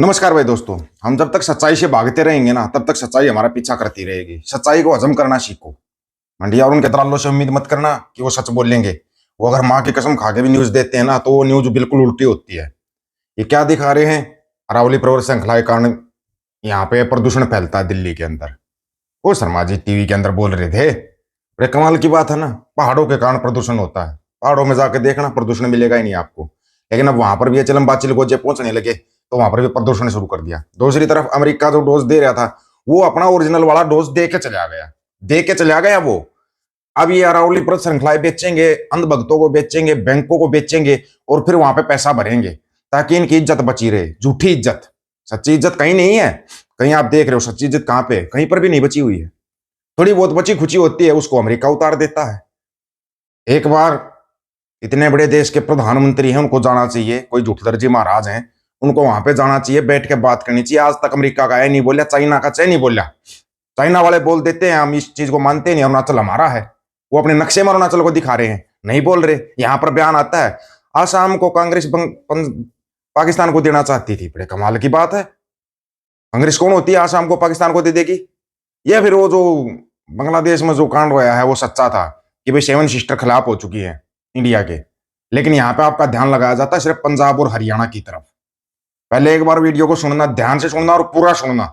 नमस्कार भाई दोस्तों। हम जब तक सच्चाई से भागते रहेंगे ना तब तक सच्चाई हमारा पीछा करती रहेगी। सच्चाई को हजम करना सीखो। मंडिया और उनके दलालों से उम्मीद मत करना कि वो सच बोलेंगे। वो अगर माँ की कसम खा के भी न्यूज देते हैं ना तो वो न्यूज बिल्कुल उल्टी होती है। ये क्या दिखा रहे हैं? अरावली पर्वत श्रृंखला के कारण यहाँ पे प्रदूषण फैलता है दिल्ली के अंदर। वो शर्मा जी टीवी के अंदर बोल रहे थे। बड़े कमाल की बात है ना, पहाड़ों के कारण प्रदूषण होता है। पहाड़ों में जाके देखना, प्रदूषण मिलेगा ही नहीं आपको। लेकिन अब वहां पर भी चलम बाचिल गोजे पहुंचने लगे तो वहां पर भी प्रदूषण शुरू कर दिया। दूसरी तरफ अमेरिका जो डोज दे रहा था वो अपना ओरिजिनल वाला डोज दे के चला गया, दे के चला गया वो। अब ये अरावली पर्वत श्रृंखलाएं बेचेंगे, अंधभक्तों को बेचेंगे, बैंकों को बेचेंगे और फिर वहां पे पैसा भरेंगे ताकि इनकी इज्जत बची रहे। झूठी इज्जत, सच्ची इज्जत कहीं नहीं है। कहीं आप देख रहे हो सच्ची इज्जत कहां पे? कहीं पर भी नहीं बची हुई है। थोड़ी बहुत बची खुची होती है, उसको अमेरिका उतार देता है। एक बार इतने बड़े देश के प्रधानमंत्री हैं, उनको जाना चाहिए। कोई झूठदर्जी महाराज हैं, उनको वहां पे जाना चाहिए, बैठ के बात करनी चाहिए। आज तक अमेरिका का नहीं बोला, चाइना का नहीं बोला। चाइना वाले बोल देते हैं हम इस चीज को मानते नहीं, अरुणाचल हमारा है। वो अपने नक्शे में अरुणाचल को दिखा रहे हैं, नहीं बोल रहे। यहां पर बयान आता है आसाम को कांग्रेस पाकिस्तान को देना चाहती थी। बड़े कमाल की बात है। कांग्रेस कौन होती है आसाम को पाकिस्तान को दे देगी? या फिर वो जो बांग्लादेश में जो कांड हुआ है वो सच्चा था कि भाई 7 सिस्टर खिलाफ हो चुकी है इंडिया के। लेकिन यहाँ पे आपका ध्यान लगाया जाता है सिर्फ पंजाब और हरियाणा की तरफ। पहले एक बार वीडियो को सुनना, ध्यान से सुनना और पूरा सुनना।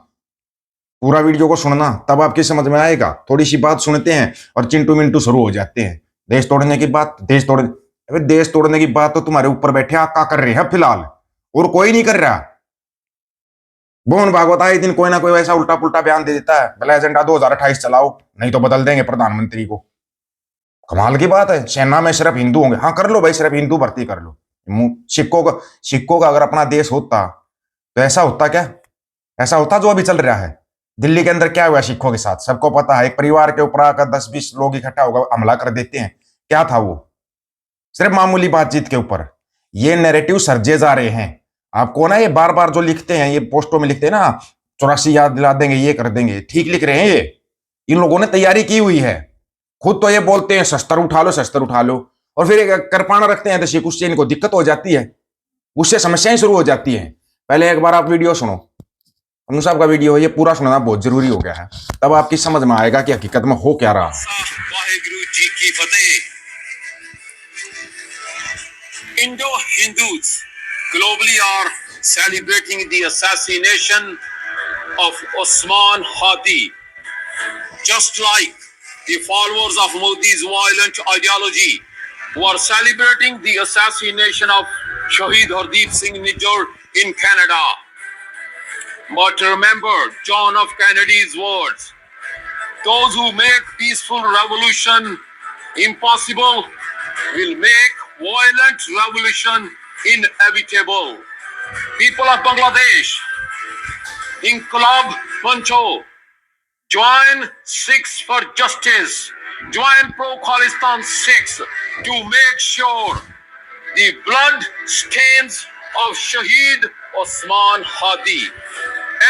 पूरा वीडियो को सुनना तब आपकी समझ में आएगा। थोड़ी सी बात सुनते हैं और चिंटू मिंटू शुरू हो जाते हैं। देश तोड़ने की बात, देश तोड़ने की बात तो तुम्हारे ऊपर बैठे आका कर रहे हैं फिलहाल, और कोई नहीं कर रहा। मोहन भागवत आए दिन कोई ना कोई वैसा उल्टा पुल्टा बयान दे देता है, भला एजेंडा 2028 चलाओ नहीं तो बदल देंगे प्रधानमंत्री को। कमाल की बात है। सेना में सिर्फ हिंदू होंगे, हाँ कर लो भाई, सिर्फ हिंदू भर्ती कर लो। सिक्कों का अगर अपना देश होता तो ऐसा होता क्या? ऐसा होता जो अभी चल रहा है। दिल्ली के अंदर क्या हुआ सिखों के साथ सबको पता है। एक परिवार के ऊपर आकर 10-20 लोग इकट्ठा होकर हमला कर देते हैं। क्या था वो? सिर्फ मामूली बातचीत के ऊपर ये नैरेटिव सर्जे जा रहे हैं। आपको ना ये बार बार जो लिखते हैं, ये पोस्टों में लिखते हैं ना, 84 याद दिला देंगे, ये कर देंगे, ठीक लिख रहे हैं ये। इन लोगों ने तैयारी की हुई है। खुद तो ये बोलते हैं शस्त्र उठा लो, शस्त्र उठा लो, और फिर करपाना रखते हैं तो उससे इनको दिक्कत हो जाती है, उससे समस्याएं शुरू हो जाती हैं। पहले एक बार आप वीडियो सुनो, अनु साहब का वीडियो, ये पूरा सुनना बहुत जरूरी हो गया है, तब आपकी समझ में आएगा कि हकीकत में हो क्या रहा। वाहेगुरु जी की फतेह। Indo-Hindus globally are celebrating the assassination of Osman Hadi, just like the followers of Modi's violent ideology who are celebrating the assassination of Shahid Hardeep Singh Nijjar in Canada. But remember John F. Kennedy's words: those who make peaceful revolution impossible will make violent revolution inevitable. People of Bangladesh, Inqilab Mancho, join 6 for Justice, join Pro Khalistan 6 to make sure the blood stains of Shahid Osman Hadi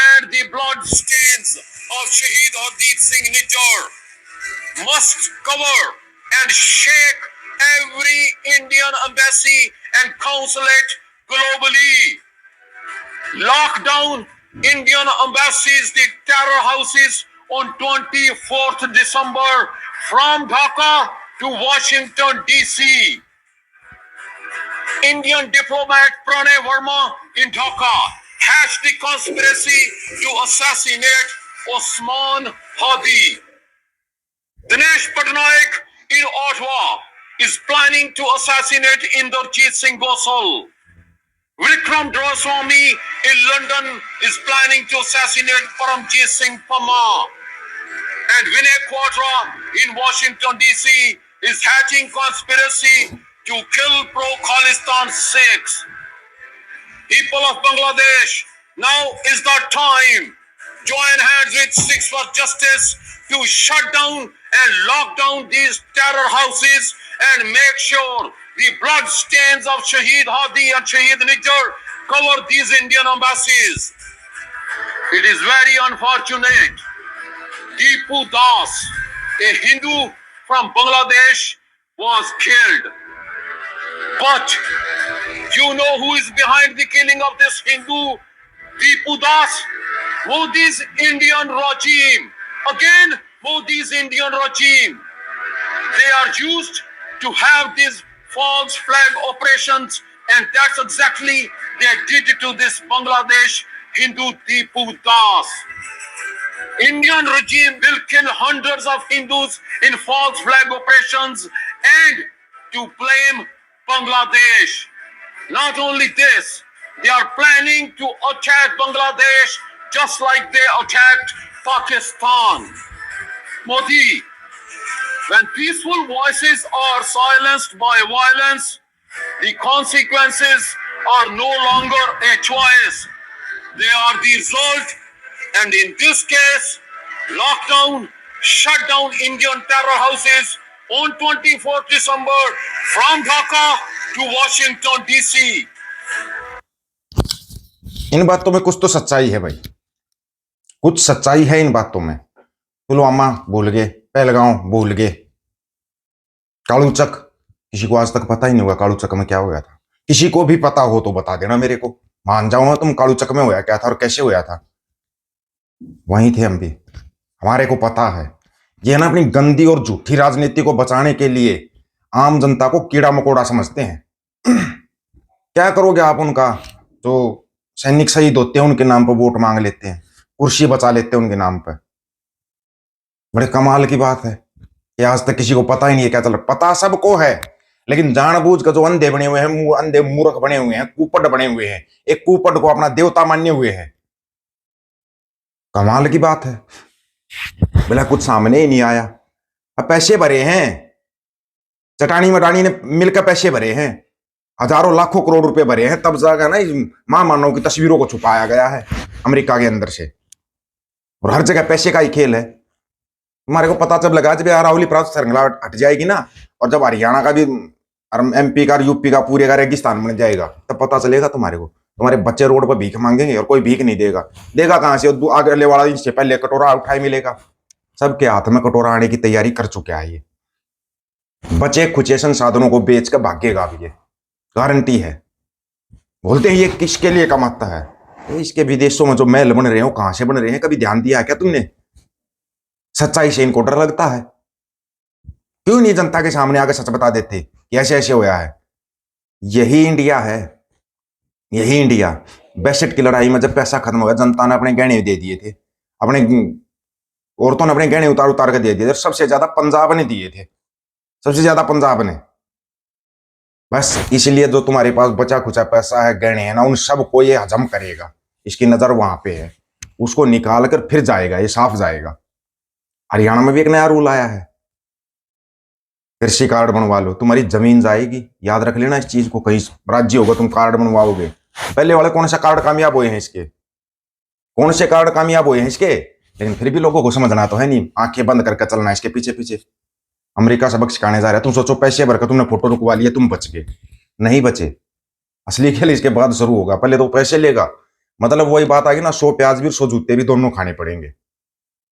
and the blood stains of Shahid Hardeep Singh Nijjar must cover and shake every Indian embassy and consulate globally. Lock down Indian embassies, the terror houses on 24th December from Dhaka to Washington DC. Indian diplomat Pranay Verma in Dhaka hatched the conspiracy to assassinate Osman Hadi. Dinesh Patnaik in Ottawa is planning to assassinate Inderjeet Singh Gosal. Vikram Dharaswamy in London is planning to assassinate Paramjit Singh Pama. And Vinay Quatra in Washington DC is hatching conspiracy to kill Pro-Khalistan 6. People of Bangladesh, now is the time. Join hands with 6 for Justice to shut down and lock down these terror houses and make sure the blood stains of Shahid Hadi and Shahid Nijjar cover these Indian embassies. It is very unfortunate. Deepu Das, a Hindu from Bangladesh, was killed. But you know who is behind the killing of this Hindu? Deepu Das, Modi's Indian regime. Again, Modi's Indian regime. They are used to have these false flag operations, and that's exactly they did to this Bangladesh Hindu Deepu Das. Indian regime will kill hundreds of Hindus in false flag operations and to blame Bangladesh. Not only this, they are planning to attack Bangladesh just like they attacked Pakistan. Modi, when peaceful voices are silenced by violence, the consequences are no longer a choice. They are the result. And in this case, lockdown shut down Indian terror houses on 24th December from Dhaka to Washington DC. इन बातों में कुछ तो सच्चाई है भाई, कुछ सच्चाई है इन बातों में। पुलवामा भूल गए, पहलगांव भूल गए, कालूचक किसी को आज तक पता ही नहीं हुआ कालूचक में क्या हुआ था। किसी को भी पता हो तो बता देना मेरे को, मान जाऊंगा तुम कालूचक में हुआ क्या था और कैसे हुआ था। वहीं थे हम भी, हमारे को पता है। ये ना अपनी गंदी और झूठी राजनीति को बचाने के लिए आम जनता को कीड़ा मकोड़ा समझते हैं। क्या करोगे आप उनका? जो सैनिक शहीद होते हैं उनके नाम पर वोट मांग लेते हैं, कुर्सी बचा लेते हैं उनके नाम पर। बड़े कमाल की बात है कि आज तक किसी को पता ही नहीं है क्या चल रहा। पता सबको है, लेकिन जानबूझ कर जो अंधे बने हुए हैं, अंधे मूर्ख बने हुए हैं, कुपट बने हुए हैं, एक कुपट को अपना देवता मान्य हुए हैं। कमाल की बात है, बोला कुछ सामने ही नहीं आया। अब पैसे भरे हैं, चटानी मटानी ने मिलकर पैसे भरे हैं, हजारों लाखों करोड़ रुपए भरे हैं, तब जाकर ना महामानव की तस्वीरों को छुपाया गया है अमेरिका के अंदर से। और हर जगह पैसे का ही खेल है। तुम्हारे को पता जब लगा जब अरावली प्रांत श्रृंखला हट जाएगी ना, और जब हरियाणा का भी एमपी का यूपी का पूरे का रेगिस्तान बन जाएगा, तब पता चलेगा तुम्हारे को। तुम्हारे बच्चे रोड पर भीख मांगेंगे और कोई भीख नहीं देगा। देगा कहां से? अगले वाला इससे पहले कटोरा उठाई मिलेगा। सबके हाथ में कटोरा आने की तैयारी कर चुका है ये। बचे खुचे संसाधनों को बेच कर भागेगा अब ये, गारंटी है। बोलते हैं ये किसके लिए कमाता है? इसके विदेशों में जो महल बन रहे हो कहां से बन रहे हैं, कभी ध्यान दिया क्या तुमने? सच्चाई से इनको डर लगता है। क्यों नहीं जनता के सामने आकर सच बता देते कि ऐसे ऐसे होया है? यही इंडिया है, यही इंडिया। 62 की लड़ाई में जब पैसा खत्म हो गया, जनता ने अपने गहने दे दिए थे, अपने औरतों ने अपने गहने उतार उतार के दे दिए थे। सबसे ज्यादा पंजाब ने दिए थे, सबसे ज्यादा पंजाब ने। बस इसलिए जो तुम्हारे पास बचा खुचा पैसा है, गहने है ना, उन सबको ये हजम करेगा। इसकी नजर वहां पे है, उसको निकाल कर फिर जाएगा, ये साफ जाएगा। हरियाणा में भी एक नया रूल आया है, कृषि कार्ड बनवा लो, तुम्हारी जमीन जाएगी। याद रख लेना इस चीज को, कहीं राज्य होगा तुम कार्ड बनवाओगे। पहले वाले कौन सा कार्ड कामयाब हुए हैं इसके? कौन से कार्ड कामयाब हुए हैं इसके? लेकिन फिर भी लोगों को समझना तो है नहीं, आंखें बंद करके चलना इसके पीछे पीछे। अमेरिका सबक सिखाने जा रहा है। तुम सोचो पैसे भरकर तुमने फोटो रुकवा लिए, तुम बच गए। नहीं बचे। असली खेल इसके बाद शुरू होगा। पहले तो पैसे लेगा, मतलब वही बात आ गई ना, 100 प्याज भी 100 जूते भी दोनों खाने पड़ेंगे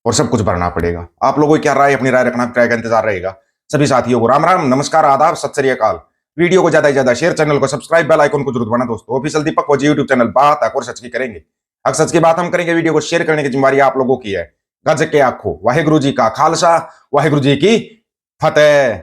और सब कुछ भरना पड़ेगा। आप लोगों की क्या राय, अपनी राय रखना, राय का इंतजार रहेगा। सभी साथियों को राम राम, नमस्कार, आदाब, सत श्री अकाल। वीडियो को ज्यादा से ज्यादा शेयर, चैनल को सब्सक्राइब, बेल आइकन को जरूर दबाना दोस्तों। ऑफिशियल दीपक फौजी यूट्यूब चैनल बात और सच की करेंगे। अगर सच की बात हम करेंगे, वीडियो को शेयर करने की जिम्मेदारी आप लोगों की है। गज के आखो, वाहेगुरु जी का खालसा, वाहेगुरु जी की फतेह।